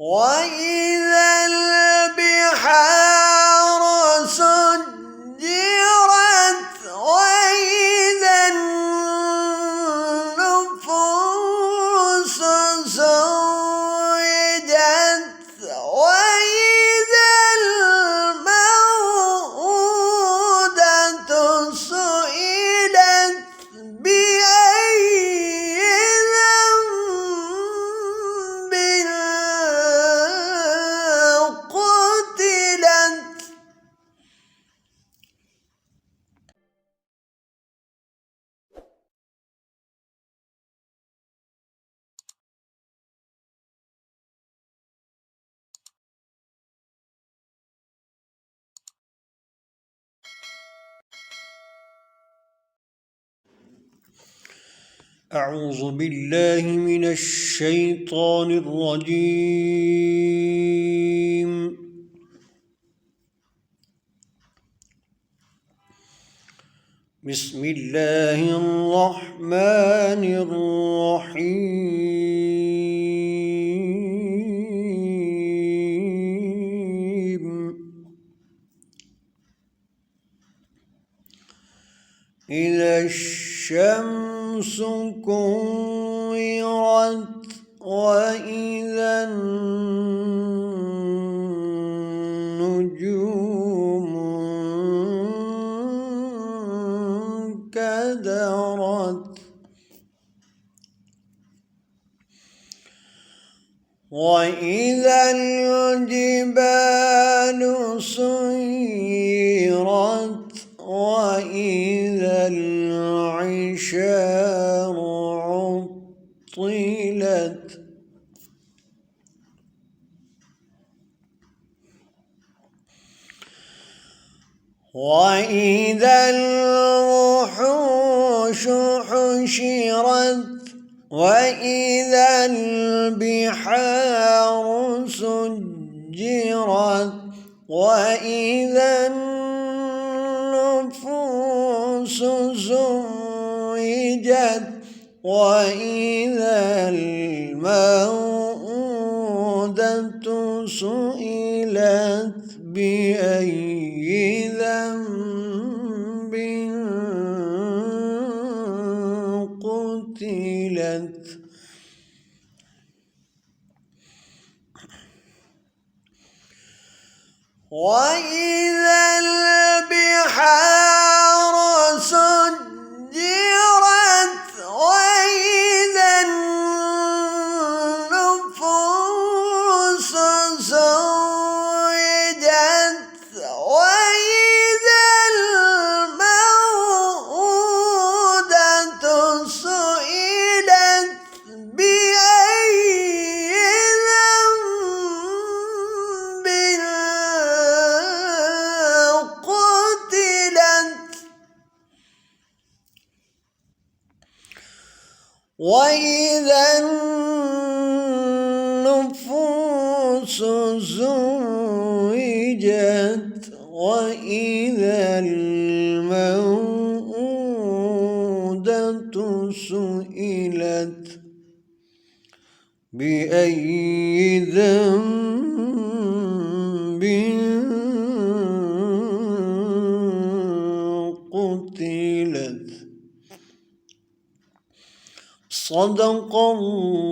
وإذا البحار سجرت وإذا النفوس زوجت وإذا الموءودة سئلت بأي ذنب قتلت. أعوذ بالله من الشيطان الرجيم. بسم الله الرحمن الرحيم. إذا الشمس كورت وإذا النجوم انكدرت وإذا الجبال سيرت وإذا العشار عطلت وإذا الوحوش حشرت وإذا البحار سجرت وإذا النفوس زوجت وإذا الموءودة سئلت بأي ذنب قتلت. وإذا البحار سجرت وإذا النفوس زوجت وإذا الموءودة سئلت بأي ذنب قتلت. وإذا النفوس زوجت وإذا الموءودة سئلت بأي ذنب قتلت. صدق الله